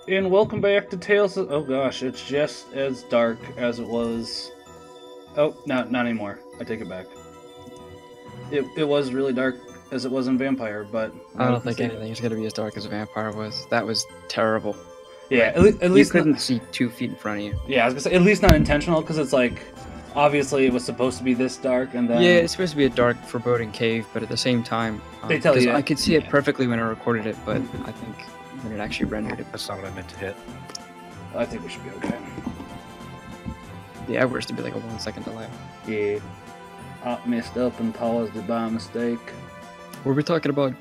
and welcome back to Tales of... Oh gosh, it's just as dark as it was... Oh, no, not anymore. I take it back. It was really dark as it was in Vampire, but... I don't think anything is going to be as dark as a Vampire was. That was terrible. Yeah, at least... You couldn't see 2 feet in front of you. Yeah, I was going to say, at least not intentional, because it's like... Obviously, it was supposed to be this dark, and then... Yeah, it's supposed to be a dark, foreboding cave, but at the same time... They tell you... I could see it perfectly when I recorded it, but I think when it actually rendered it... That's not what I meant to hit. I think we should be okay. The average to be like a 1 second delay. Yeah. I messed up and paused it by mistake. Were we talking about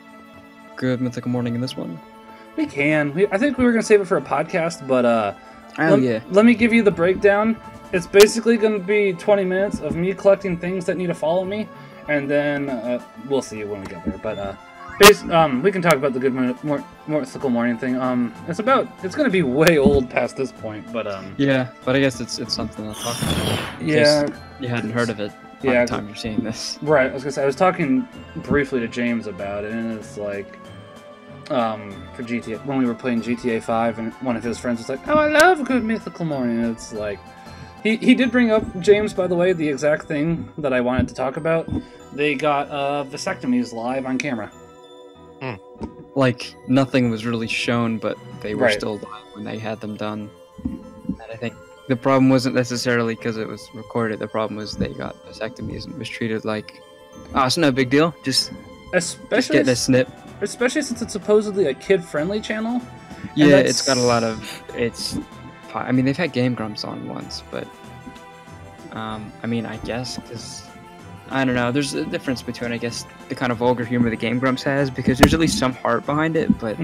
good Mythical Morning in this one? We can. I think we were going to save it for a podcast, but yeah. Let me give you the breakdown. It's basically going to be 20 minutes of me collecting things that need to follow me, and then we'll see when we get there. But we can talk about the good Mythical Morning thing. It's going to be way old past this point, but yeah, but I guess it's something to talk about. Yeah, you hadn't heard of it. Yeah, by the time you're seeing this. Right. I was gonna say I was talking briefly to James about it, and it's like, for GTA when we were playing GTA 5, and one of his friends was like, "Oh, I love a good Mythical Morning." And it's like, he did bring up, James, by the way, the exact thing that I wanted to talk about. They got vasectomies live on camera. Like nothing was really shown, but they were Right. still live when they had them done. And I think the problem wasn't necessarily because it was recorded. The problem was they got vasectomies and it was treated like, oh, it's no big deal. Just getting a snip. Especially since it's supposedly a kid-friendly channel. Yeah, it's got a lot of... I mean, they've had Game Grumps on once, but... I mean, I guess, because... I don't know, there's a difference between, I guess, the kind of vulgar humor that Game Grumps has, because there's at least some heart behind it, but...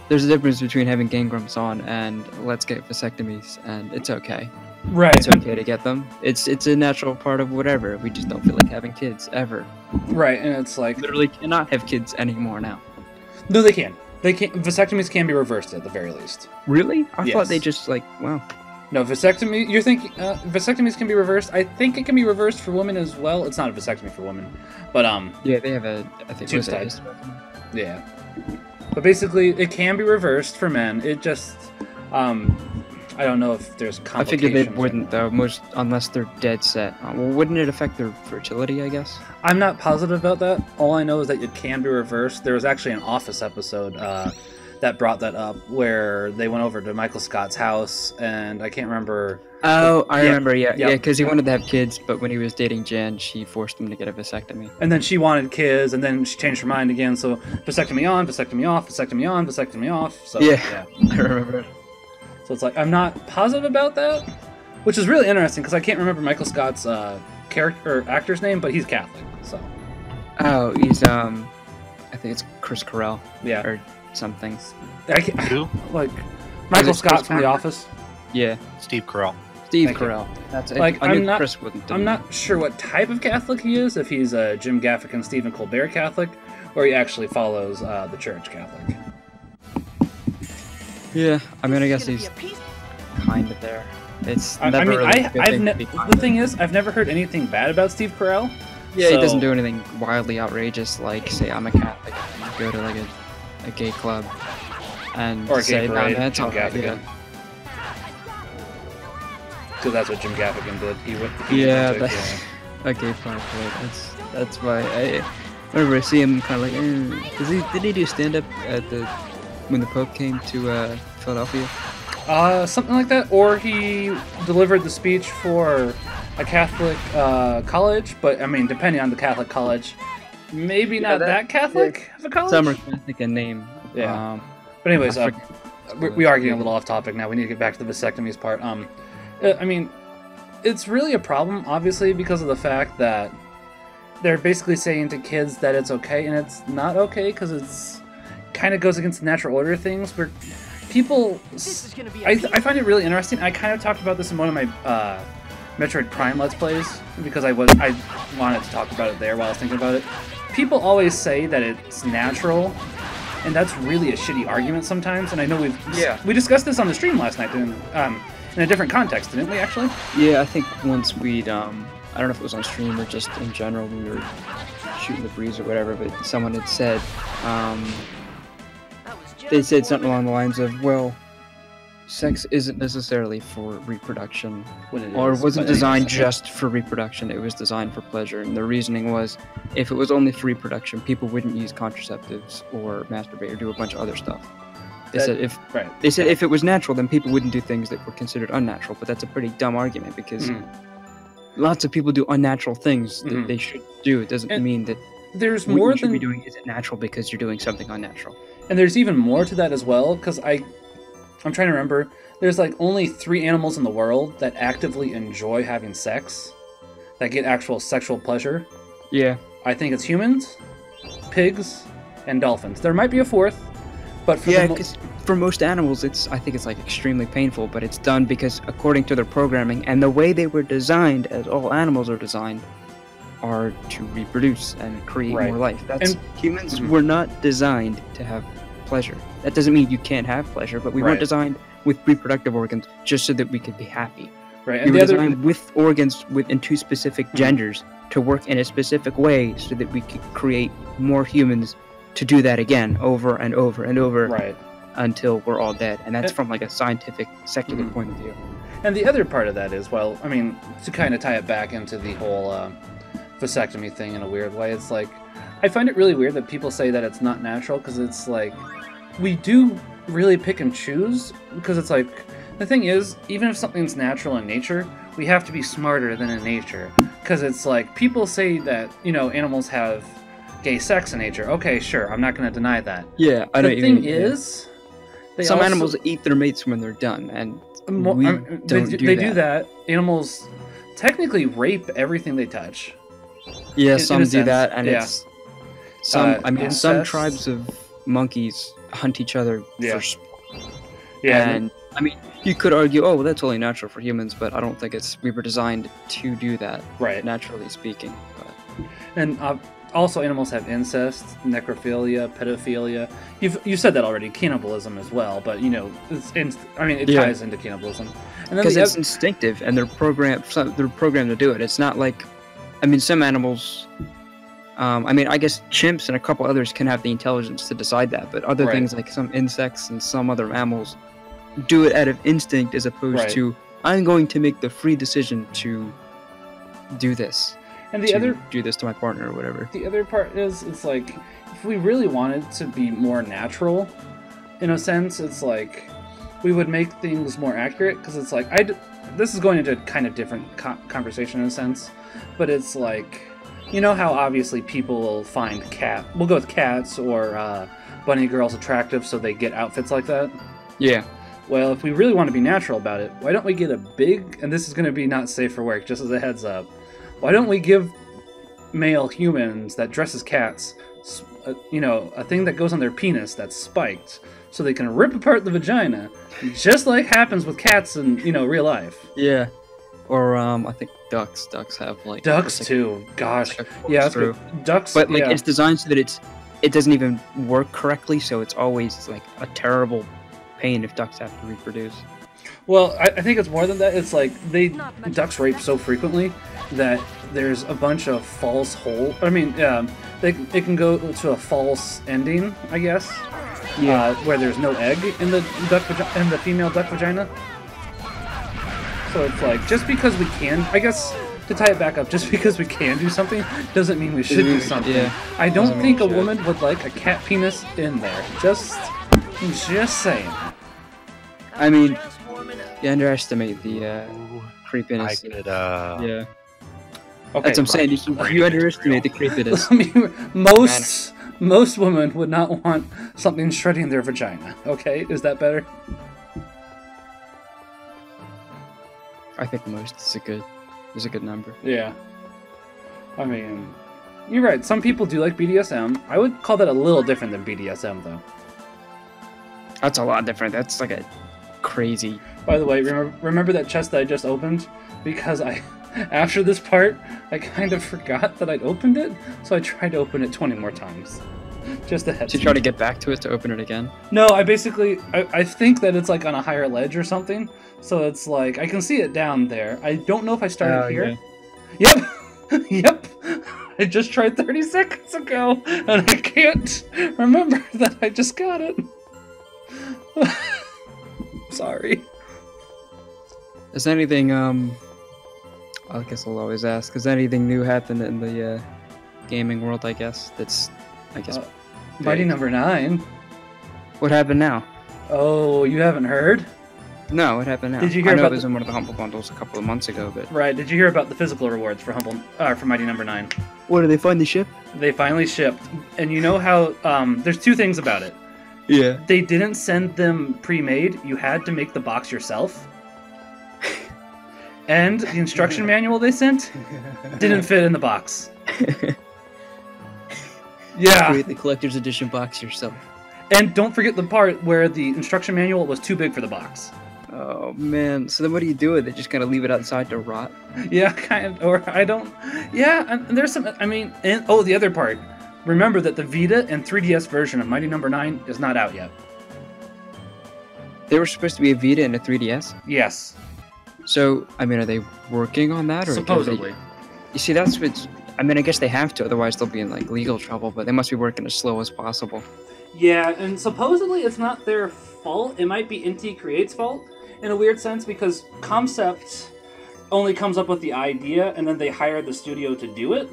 There's a difference between having Game Grumps on and let's get vasectomies, and it's okay. Right. It's okay to get them. It's a natural part of whatever. We just don't feel like having kids, ever. Right, and it's like... Literally cannot have kids anymore now. No, they can. They can. Vasectomies can be reversed at the very least. Really? I Yes. thought they just, like, wow. No, vasectomy... You're thinking... vasectomies can be reversed. I think it can be reversed for women as well. It's not a vasectomy for women. But, Yeah, they have a... I think Tube it was a type. hysterectomy. Yeah. But basically, it can be reversed for men. It just, I don't know if there's I complications. figured they wouldn't, though, unless they're dead set. Well, wouldn't it affect their fertility, I guess? I'm not positive about that. All I know is that it can be reversed. There was actually an Office episode that brought that up, where they went over to Michael Scott's house, and I can't remember... Oh, I remember, yeah, because he wanted to have kids, but when he was dating Jen, she forced him to get a vasectomy. And then she wanted kids, and then she changed her mind again, so vasectomy on, vasectomy off, vasectomy on, vasectomy off. So, yeah. I remember it. So it's like, I'm not positive about that, which is really interesting, because I can't remember Michael Scott's character or actor's name, but he's Catholic, so... Oh, he's, I think it's Chris Carell. Yeah. Or something. Who? Like, Michael Chris Scott from The Carell? Office. Yeah. Steve Carell. Steve Thank you. Carell. That's it. Like, I knew I'm not- Chris wouldn't do I'm it. not sure what type of Catholic he is, if he's a Jim Gaffigan, Stephen Colbert Catholic, or he actually follows the Church Catholic. Yeah, I mean, I guess he's kind of there. It's I never mean, really a good thing to be kind the of. thing is, I've never heard anything bad about Steve Carell. Yeah, he so- doesn't do anything wildly outrageous, like, say, I'm a Catholic, and go to, like, a gay club, and Or a say, gay no, parade, that's Jim all right, Gaffigan. Because that's what Jim Gaffigan did. Yeah, went to- that's a gay pride parade. That's why whenever I see him, kind of like, did he do stand-up at when the Pope came to Philadelphia? Something like that, or he delivered the speech for a Catholic college, but I mean, depending on the Catholic college, maybe not that Catholic of a college. Some are Catholic in name. Yeah. But anyways, I forget- we are getting a little off topic now. We need to get back to the vasectomies part. I mean, it's really a problem, obviously, because of the fact that they're basically saying to kids that it's okay, and it's not okay, because it's kind of goes against the natural order of things, where people... I find it really interesting. I kind of talked about this in one of my Metroid Prime Let's Plays, because I wanted to talk about it there while I was thinking about it. People always say that it's natural, and that's really a shitty argument sometimes, and I know we discussed this on the stream last night, in a different context, didn't we, actually? Yeah, I think once we'd, I don't know if it was on stream or just in general, we were shooting the breeze or whatever, but someone had said, they said something along the lines of, well, sex isn't necessarily for reproduction, When it or is, wasn't but designed anyways. just for reproduction. It was designed for pleasure, and the reasoning was, if it was only for reproduction, people wouldn't use contraceptives or masturbate or do a bunch of other stuff. They said if it was natural, then people wouldn't do things that were considered unnatural. But that's a pretty dumb argument, because lots of people do unnatural things that they should do. It doesn't mean that there's what more you should than be doing isn't natural because you're doing something unnatural. And there's even more to that as well, because I'm trying to remember. There's like only 3 animals in the world that actively enjoy having sex, that get actual sexual pleasure. Yeah. I think it's humans, pigs, and dolphins. There might be a 4th, but for because for most animals, I think it's like extremely painful, but it's done because according to their programming and the way they were designed, as all animals are designed, are to reproduce and create more life. Humans were not designed to have pleasure. That doesn't mean you can't have pleasure, but we weren't designed with reproductive organs just so that we could be happy. Right. We were designed with organs in 2 specific genders to work in a specific way so that we could create more humans to do that again over and over and over until we're all dead. And that's from like a scientific, secular point of view. And the other part of that is, well, I mean, to kind of tie it back into the whole vasectomy thing in a weird way, it's like, I find it really weird that people say that it's not natural, because it's like, we do really pick and choose, because it's like, the thing is, even if something's natural in nature, we have to be smarter than in nature, because it's like, people say that, you know, animals have gay sex in nature. Okay, sure, I'm not going to deny that. Yeah, I know. The thing is, some animals eat their mates when they're done, and they do that. Animals technically rape everything they touch. Yeah, some do that, and it's some. I mean, incest. some tribes of monkeys hunt each other for sport. Yeah, and I mean, you could argue, oh, well, that's only natural for humans, but I don't think we were designed to do that, naturally speaking. But. And also, animals have incest, necrophilia, pedophilia. You said that already, cannibalism as well. But you know, it ties into cannibalism. And because it's instinctive, and they're programmed to do it. It's not like, I mean, some animals. I mean, I guess chimps and a couple others can have the intelligence to decide that, but other things like some insects and some other mammals do it out of instinct, as opposed to, I'm going to make the free decision to do this. And do this to my partner or whatever. The other part is, it's like, if we really wanted to be more natural, in a sense, it's like, we would make things more accurate, because it's like, this is going into a kind of different conversation in a sense, but it's like, you know how obviously people will find we'll go with cats or bunny girls attractive, so they get outfits like that? Yeah. Well, if we really want to be natural about it, why don't we get a big, and this is going to be not safe for work, just as a heads up, why don't we give male humans that dress as cats, a thing that goes on their penis that's spiked, so they can rip apart the vagina, just like happens with cats in, real life. Yeah. Or, I think ducks. Ducks have, like... Ducks, too. Gosh. Yeah, that's true. Ducks, but, like, it's designed so that it doesn't even work correctly, so it's always, like, a terrible pain if ducks have to reproduce. Well, I think it's more than that. It's like, ducks rape so frequently that there's a bunch of false it can go to a false ending, I guess. Yeah. Where there's no egg in the female duck vagina. So it's like, just because we can, I guess, to tie it back up, just because we can do something doesn't mean we should do something. Yeah. I don't think a woman would like a cat penis in there. Just saying. I mean, you underestimate the creepiness. Yeah. Okay, that's what I'm saying. You underestimate the creepiness. I mean, most women would not want something shredding their vagina. Okay, is that better? I think most is a good number. Yeah. I mean, you're right. Some people do like BDSM. I would call that a little different than BDSM, though. That's a lot different. That's like a crazy... By the way, remember that chest that I just opened? Because after this part, I kind of forgot that I'd opened it, so I tried to open it 20 more times. Just a heads up. To try to get back to it to open it again? No, I think that it's like on a higher ledge or something, so it's like, I can see it down there. I don't know if I started here. Yeah. Yep! Yep! I just tried 30 seconds ago, and I can't remember that I just got it. sorry. Has anything, I guess I'll always ask, has anything new happened in the gaming world, I guess? That's, I guess, Mighty number 9. what happened now? Oh, you haven't heard? No, what happened now? Did you hear I know about it was in one of the Humble Bundles a couple of months ago, but... Right, did you hear about the physical rewards for for Mighty number 9? What, did they finally ship? They finally shipped. And you know how, there's 2 things about it. Yeah. They didn't send them pre-made. You had to make the box yourself. And the instruction manual they sent didn't fit in the box. Yeah. Create the collector's edition box yourself. And don't forget the part where the instruction manual was too big for the box. Oh, man. So then what do you do with it? Just kind of leave it outside to rot? Yeah, kind of. Or I don't... Yeah, and there's some... I mean... And, oh, the other part. Remember that the Vita and 3DS version of Mighty number 9 is not out yet. They were supposed to be a Vita and a 3DS? Yes. So, I mean, are they working on that? Or Supposedly. You see, that's what's... I mean, I guess they have to, otherwise they'll be in, like, legal trouble, but they must be working as slow as possible. Yeah, and supposedly it's not their fault. It might be Inti Create's fault, in a weird sense, because Concept only comes up with the idea, and then they hire the studio to do it.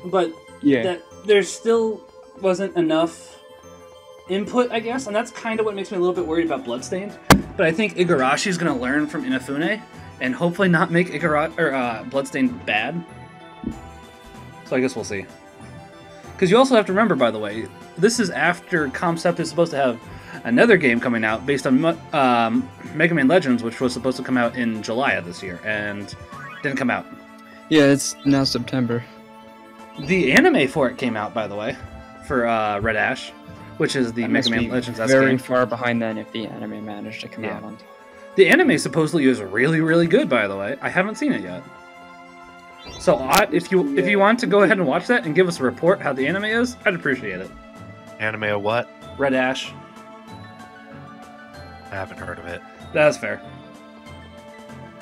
But that there still wasn't enough input, I guess, and that's kind of what makes me a little bit worried about Bloodstained. But I think Igarashi's going to learn from Inafune, and hopefully not make Bloodstained bad. So I guess we'll see. Because you also have to remember, by the way, this is after Concept is supposed to have another game coming out based on Mega Man Legends, which was supposed to come out in July of this year, and didn't come out. Yeah, it's now September. The anime for it came out, by the way, for Red Ash, which is the Mega Man Legends S very game. far behind then if the anime managed to come out on. The anime supposedly is really, really good, by the way. I haven't seen it yet. So if you want to go ahead and watch that and give us a report how the anime is, I'd appreciate it. Anime of what? Red Ash. I haven't heard of it. That's fair.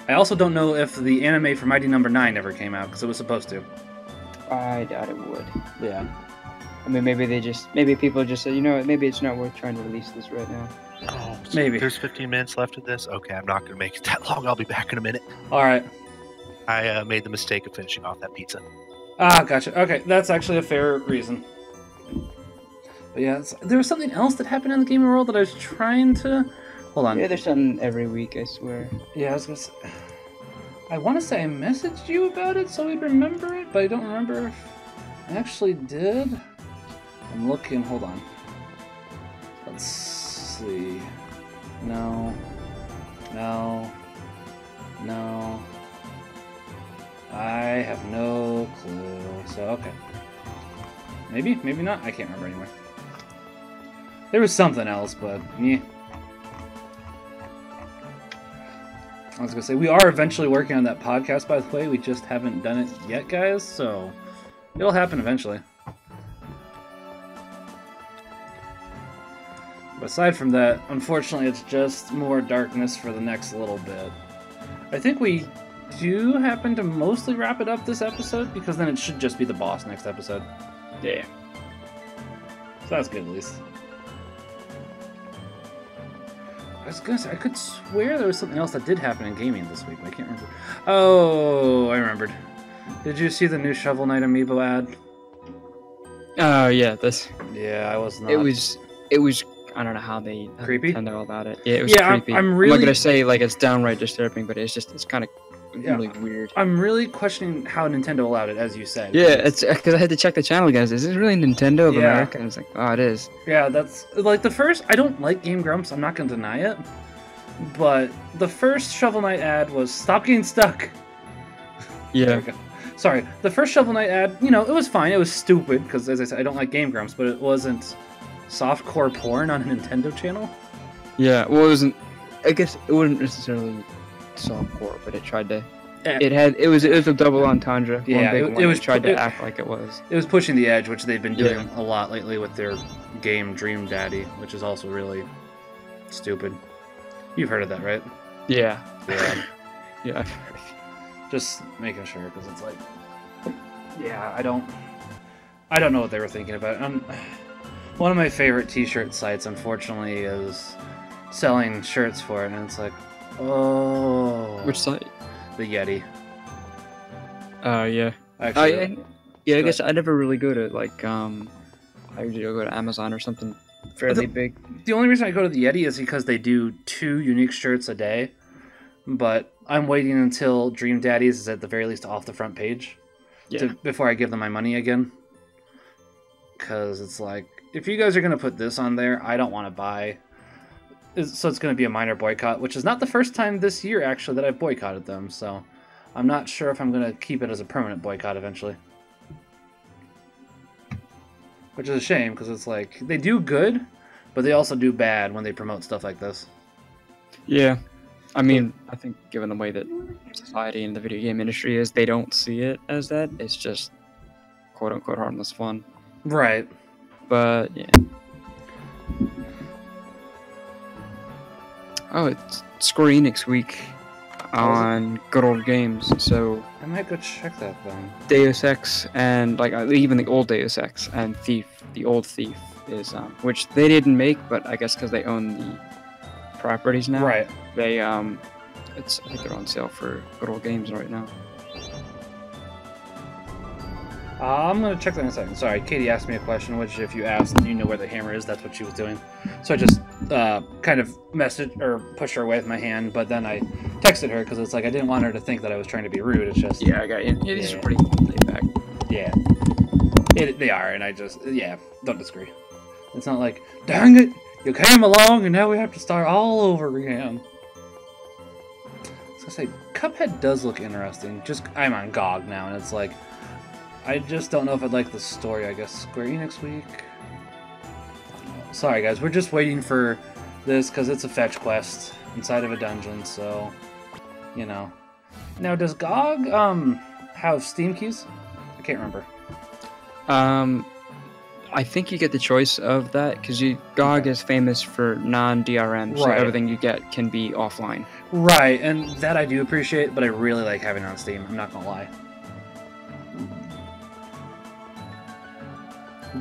I also don't know if the anime for Mighty number 9 ever came out, because it was supposed to. I doubt it would. Yeah. I mean, maybe people just say, you know what, maybe it's not worth trying to release this right now. Oh, maybe. There's 15 minutes left of this? Okay, I'm not going to make it that long. I'll be back in a minute. Alright. I made the mistake of finishing off that pizza. Ah, gotcha. Okay, that's actually a fair reason. But yeah, there was something else that happened in the gaming world that I was trying to... Hold on. Yeah, there's something every week, I swear. Yeah, I was gonna say... I want to say I messaged you about it so we'd remember it, but I don't remember if I actually did. I'm looking... Hold on. Let's see... No. I have no clue. So, okay. Maybe not. I can't remember anymore. There was something else, but yeah. I was gonna say, we are eventually working on that podcast, by the way. We just haven't done it yet, guys, so it'll happen eventually. But aside from that, unfortunately, it's just more darkness for the next little bit. I think we do happen to mostly wrap it up this episode, because then it should just be the boss next episode. Yeah. So that's good, at least. I was gonna say, I could swear there was something else that did happen in gaming this week, but I can't remember. Oh, I remembered. Did you see the new Shovel Knight amiibo ad? Oh, yeah, this... Yeah, I was not... It was... I don't know how they... Creepy? All about it. Yeah, it was creepy. I'm really... I'm not gonna say, like, it's downright disturbing, but it's kind of really weird. I'm really questioning how Nintendo allowed it, as you said. Yeah, it's because I had to check the channel, guys. Is this really Nintendo of America? And I was like, oh, it is. Yeah, that's like the first. I don't like Game Grumps. I'm not gonna deny it. But the first Shovel Knight ad was "Stop getting stuck." Yeah. There we go. Sorry, the first Shovel Knight ad. You know, it was fine. It was stupid because, as I said, I don't like Game Grumps. But it wasn't softcore porn on a Nintendo channel. Yeah. Well, it wasn't. I guess it wasn't necessarily softcore, but it tried to. It was a double entendre. Yeah, it was tried to act like it was. It was pushing the edge, which they've been doing a lot lately with their game Dream Daddy, which is also really stupid. You've heard of that, right? Yeah. Yeah. Yeah. Just making sure, because it's like, yeah, I don't know what they were thinking about. One of my favorite T-shirt sites, unfortunately, is selling shirts for it, and it's like, oh. Which site? The Yeti. Yeah. Actually, I guess I never really go to like I usually go to Amazon or something fairly big. the only reason I go to the Yeti is because they do 2 unique shirts a day, but I'm waiting until Dream Daddies is at the very least off the front page before I give them my money again. Because it's like, if you guys are going to put this on there, I don't want to buy. So it's going to be a minor boycott, which is not the first time this year, actually, that I've boycotted them. So I'm not sure if I'm going to keep it as a permanent boycott eventually. Which is a shame, because it's like, they do good, but they also do bad when they promote stuff like this. Yeah. I mean, I think given the way that society and the video game industry is, they don't see it as that. It's just quote-unquote harmless fun. Right. But, yeah. Oh, it's Square Enix week on Good Old Games, so... I might go check that then. Deus Ex and, like, even the old Deus Ex and Thief, the old Thief, is, which they didn't make, but I guess because they own the properties now. Right. They, I think they're on sale for Good Old Games right now. I'm going to check that in a second. Sorry, Katie asked me a question, which if you asked and you know where the hammer is, that's what she was doing. So I just kind of messaged or pushed her away with my hand, but then I texted her because it's like I didn't want her to think that I was trying to be rude. It's just... Yeah, I got you. Yeah, these are pretty laid back. Yeah. They are, and I just... Yeah, don't disagree. It's not like, dang it, you came along and now we have to start all over again. I was going to say, Cuphead does look interesting. I'm on GOG now, and it's like... I just don't know if I'd like the story, I guess. Square Enix week? Sorry, guys. We're just waiting for this because it's a fetch quest inside of a dungeon, so... You know. Now, does GOG, have Steam keys? I can't remember. I think you get the choice of that, because GOG is famous for non-DRM, so everything you get can be offline. Right, and that I do appreciate, but I really like having it on Steam. I'm not gonna lie.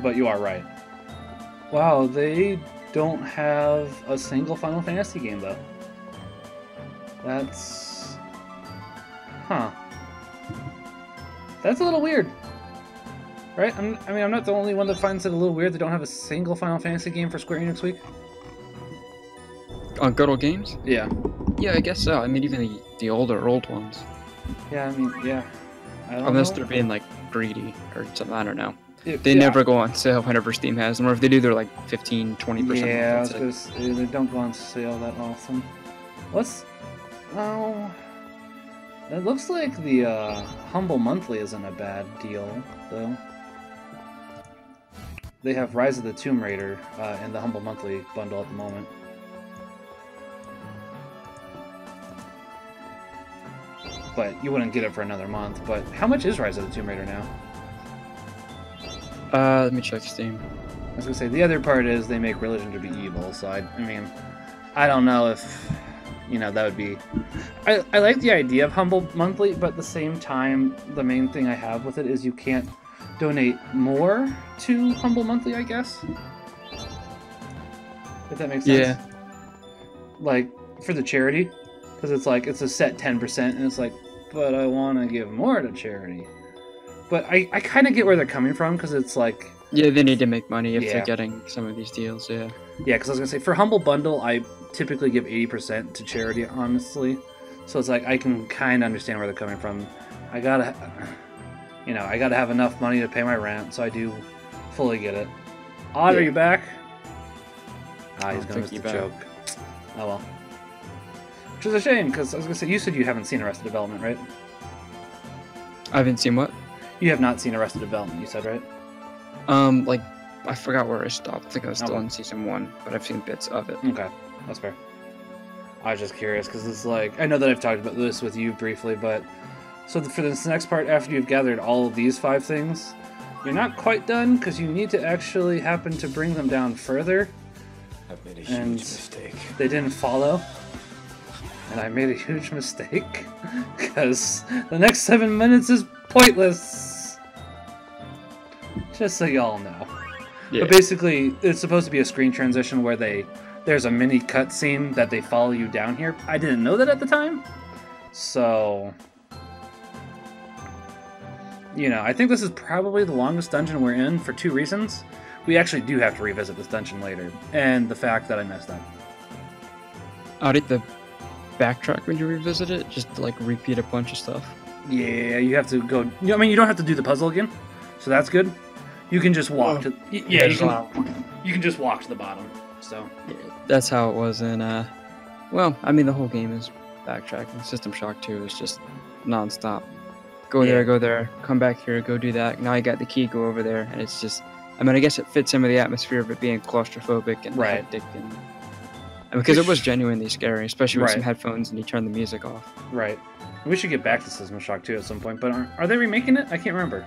But you are right. Wow, they don't have a single Final Fantasy game, though. That's... Huh. That's a little weird. Right? I mean, I'm not the only one that finds it a little weird they don't have a single Final Fantasy game for Square Enix week. On Good Old Games? Yeah. Yeah, I guess so. I mean, even the old ones. Yeah, I mean, yeah. Unless they're being, like, greedy or something, I don't know. They never go on sale whenever Steam has them, or if they do, they're like 15-20%. Yeah, because they don't go on sale that often. Oh, it looks like the Humble Monthly isn't a bad deal, though. They have Rise of the Tomb Raider in the Humble Monthly bundle at the moment. But you wouldn't get it for another month. But how much is Rise of the Tomb Raider now? Let me check Steam. I was gonna say, the other part is they make religion to be evil, so I mean, I don't know if, you know, that would be... I like the idea of Humble Monthly, but at the same time, the main thing I have with it is you can't donate more to Humble Monthly, I guess? If that makes sense. Yeah. Like, for the charity, because it's like, it's a set 10%, and it's like, but I want to give more to charity. But I kind of get where they're coming from, because it's like... Yeah, they need to make money if they're getting some of these deals, yeah. Yeah, because I was going to say, for Humble Bundle, I typically give 80% to charity, honestly. So it's like, I can kind of understand where they're coming from. I gotta have enough money to pay my rent, so I do fully get it. Odd, are you back? Ah, he's going to miss the joke. Oh well. Which is a shame, because I was going to say, you said you haven't seen Arrested Development, right? I haven't seen what? You have not seen Arrested Development, you said, right? Like, I forgot where I stopped. I think I was still in Season 1, but I've seen bits of it. Okay, that's fair. I was just curious, because it's like, I know that I've talked about this with you briefly, but... So for this next part, after you've gathered all of these 5 things, you're not quite done, because you need to actually happen to bring them down further. I've made a huge mistake. They didn't follow. And I made a huge mistake, because the next 7 minutes is pointless. Just so y'all know. Yeah. But basically, it's supposed to be a screen transition where they there's a mini cutscene that they follow you down here. I didn't know that at the time, so you know, I think this is probably the longest dungeon we're in for 2 reasons. We actually do have to revisit this dungeon later, and the fact that I messed up. Did the backtrack when you revisit it? Just to, like, repeat a bunch of stuff? Yeah, you have to go. I mean, you don't have to do the puzzle again, so that's good. You can just walk to. Yeah, you can just walk to the bottom. So yeah, that's how it was in. Well, I mean, the whole game is backtracking. System Shock 2 is just non-stop. Go there, come back here, go do that. Now I got the key, go over there, and it's just. I mean, I guess it fits in with the atmosphere of it being claustrophobic and hectic, and because it was genuinely scary, especially with some headphones and you turn the music off. Right. We should get back to System Shock 2 at some point, but are they remaking it? I can't remember.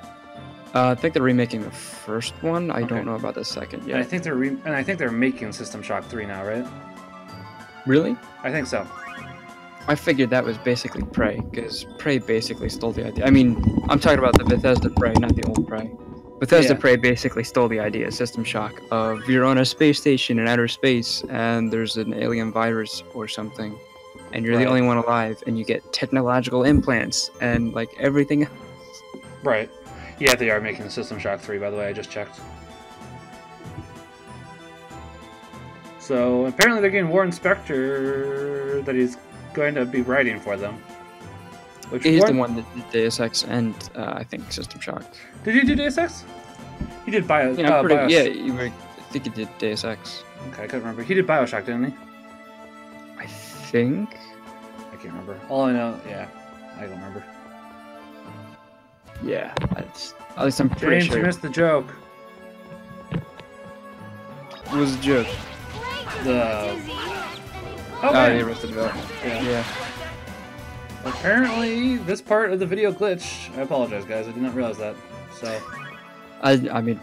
I think they're remaking the first one. I don't know about the second yet. And I think they're making System Shock 3 now, right? Really? I think so. I figured that was basically Prey, because Prey basically stole the idea. I mean, I'm talking about the Bethesda Prey, not the old Prey. Bethesda Prey basically stole the idea of System Shock of you're on a space station in outer space and there's an alien virus or something, and you're the only one alive, and you get technological implants and like everything else. Right. Yeah, they are making the System Shock 3, by the way, I just checked. So, apparently they're getting Warren Spector that he's going to be writing for them. He's the one that did Deus Ex and, I think, System Shock. Did he do Deus Ex? He did I think he did Deus Ex. Okay, I couldn't remember. He did Bioshock, didn't he? I think. I can't remember. All I know, I don't remember. Yeah, at least I'm pretty sure. James, you missed the joke. What was the joke? The Arrested Development. Yeah. Apparently, this part of the video glitch. I apologize, guys. I did not realize that. So. I mean,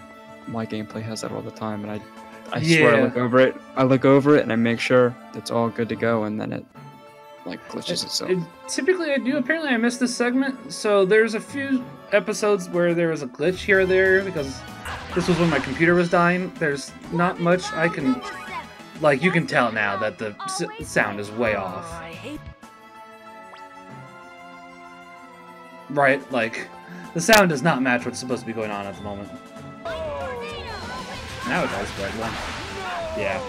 my gameplay has that all the time, and I swear I look over it. I look over it and I make sure it's all good to go, and then it like glitches itself. Typically, I do. Apparently, I missed this segment. So there's a few episodes where there was a glitch here or there because this was when my computer was dying. There's not much I can. Like, you can tell now that the sound is way off. Right? Like, the sound does not match what's supposed to be going on at the moment. Now it does, but yeah.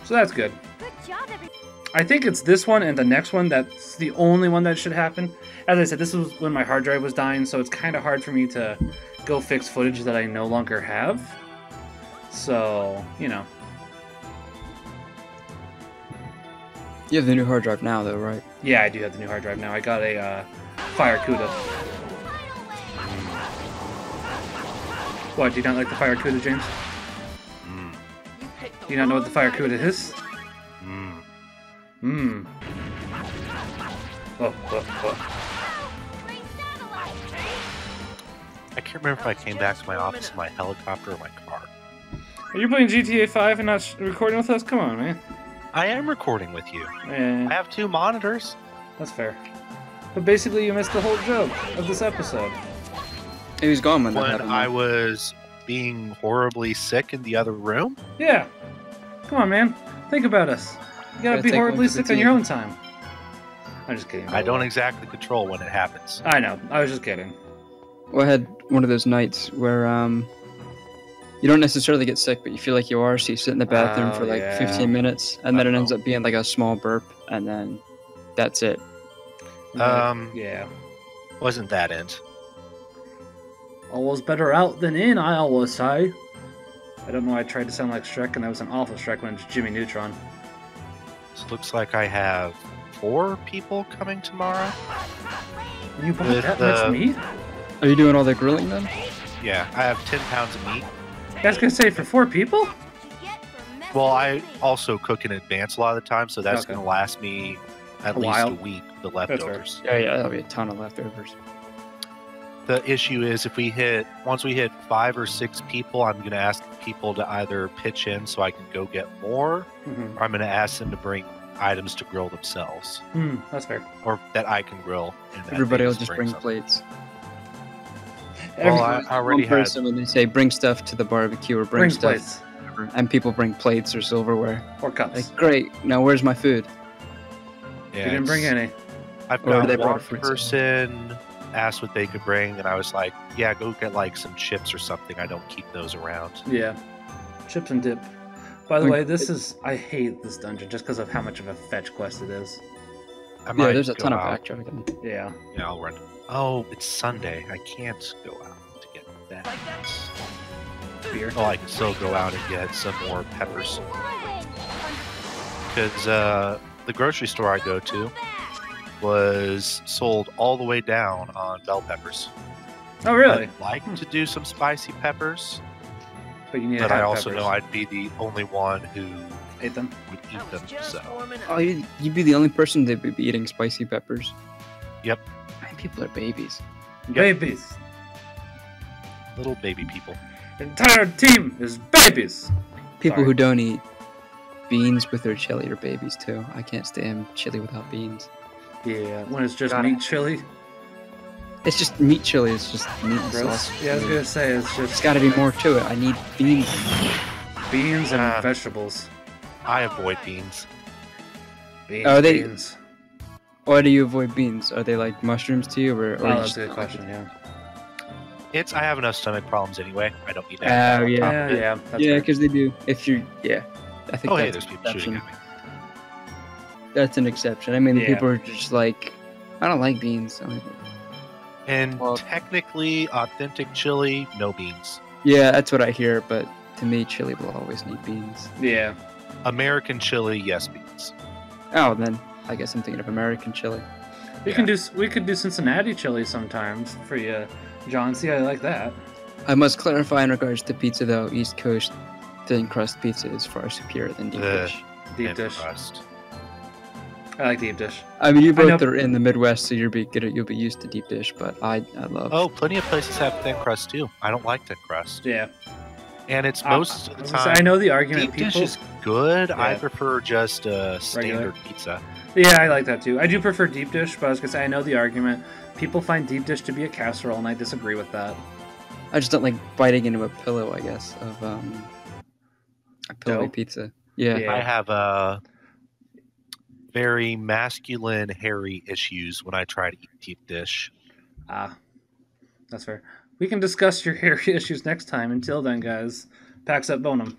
So that's good. I think it's this one and the next one that's the only one that should happen. As I said, this was when my hard drive was dying, so it's kind of hard for me to go fix footage that I no longer have. So, you know. You have the new hard drive now, though, right? Yeah, I do have the new hard drive now. I got a Fire CUDA. What, do you not like the Fire CUDA, James? Do you not know what the Fire CUDA is? I can't remember if I came back to my office in my helicopter or my car. Are you playing GTA 5 and not recording with us? Come on, man. I am recording with you. I have 2 monitors. That's fair. But basically, you missed the whole joke of this episode. He was gone when that happened. I was being horribly sick in the other room? Yeah. Come on, man. Think about us. You gotta be horribly sick on your own time. I'm just kidding. I don't exactly control when it happens. I know. I was just kidding. Well, I had one of those nights where you don't necessarily get sick, but you feel like you are, so you sit in the bathroom for like 15 minutes, and then it ends up being like a small burp, and then that's it. Yeah. Wasn't that it? Always better out than in, I always say. I don't know why I tried to sound like Shrek, and that was an awful Shrek when it's Jimmy Neutron. This looks like I have 4 people coming tomorrow. You bought that much meat? Are you doing all the grilling then? Yeah, I have 10 pounds of meat. I was gonna say, for 4 people? Well, I also cook in advance a lot of the time, so that's going to last me at least a week, the leftovers. Yeah, that'll be a ton of leftovers. The issue is once we hit 5 or 6 people, I'm going to ask people to either pitch in so I can go get more, or I'm going to ask them to bring items to grill themselves. That's fair. Or that I can grill. And everybody will just bring plates. Well, I already one person when they say bring stuff to the barbecue or bring stuff, plates and people bring plates or silverware or cups. Like, great, now where's my food? Yeah, You didn't bring any. I've Or got they brought one a fruit person asked what they could bring, and I was like, yeah, go get like some chips or something. I don't keep those around. Yeah, chips and dip. By the Like, way, I hate this dungeon just because of how much of a fetch quest it is. I might Yeah, there's a go ton of out. backtracking. Yeah. Yeah, I'll run. Oh, it's Sunday. I can't go out to get that. Beer. Oh, I can still go out and get some more peppers. Because the grocery store I go to was sold all the way down on bell peppers. Oh, really? I'd like to do some spicy peppers, But you need to but I have also peppers. know I'd be the only one who Ate them. would eat them. So Oh, you'd be the only person that would be eating spicy peppers. Yep. Man, people are babies. Babies. little baby people. Entire team is babies. People Sorry. who don't eat beans with their chili are babies too. I can't stand chili without beans. Yeah, when it's just Got meat chili. It's just meat chili. It's just meat and Gross. sauce. Yeah, I was gonna say it's There's just got to be more to it. I need beans. beans and Ah. vegetables. I avoid beans. Beans. Are they- Beans. Why do you avoid beans? Are they like mushrooms to you, or Oh, you that's just a good don't like question. it? Yeah. I have enough stomach problems anyway. I don't need Oh, that. on yeah. top Yeah, of it. yeah. That's Yeah, fair. because they do. If you're, yeah, I think Oh, hey, that's there's an people shooting exception. at me. That's an exception. I mean, Yeah. people are just like, I don't like beans. So And Well- technically, authentic chili, no beans. yeah, that's what I hear. But to me, chili will always need beans. Yeah. American chili, yes, beans. Oh, then I guess I'm thinking of American chili. We could do Cincinnati chili sometimes for you, John. See, I like that. I must clarify in regards to pizza, though. East Coast thin crust pizza is far superior than deep Ugh. dish. Deep And dish. crust. I like deep dish. I mean, you I know- both are in the Midwest, so you'll be used to deep dish. But I love. Oh, plenty of places have thin crust too. I don't like thin crust. Yeah. And it's most of I the was gonna say, time. I know the argument. Deep dish People. is good. I Yeah. prefer just a standard Regular. pizza. Yeah, I like that too. I do prefer deep dish, but I was gonna say I know the argument. People find deep dish to be a casserole, and I disagree with that. I just don't like biting into a pillow. I guess of a pillowy Dough? pizza. Yeah. Yeah. I have very masculine, hairy issues when I try to eat deep dish. Ah, that's fair. We can discuss your hairy issues next time. Until then, guys, Pax up bonum.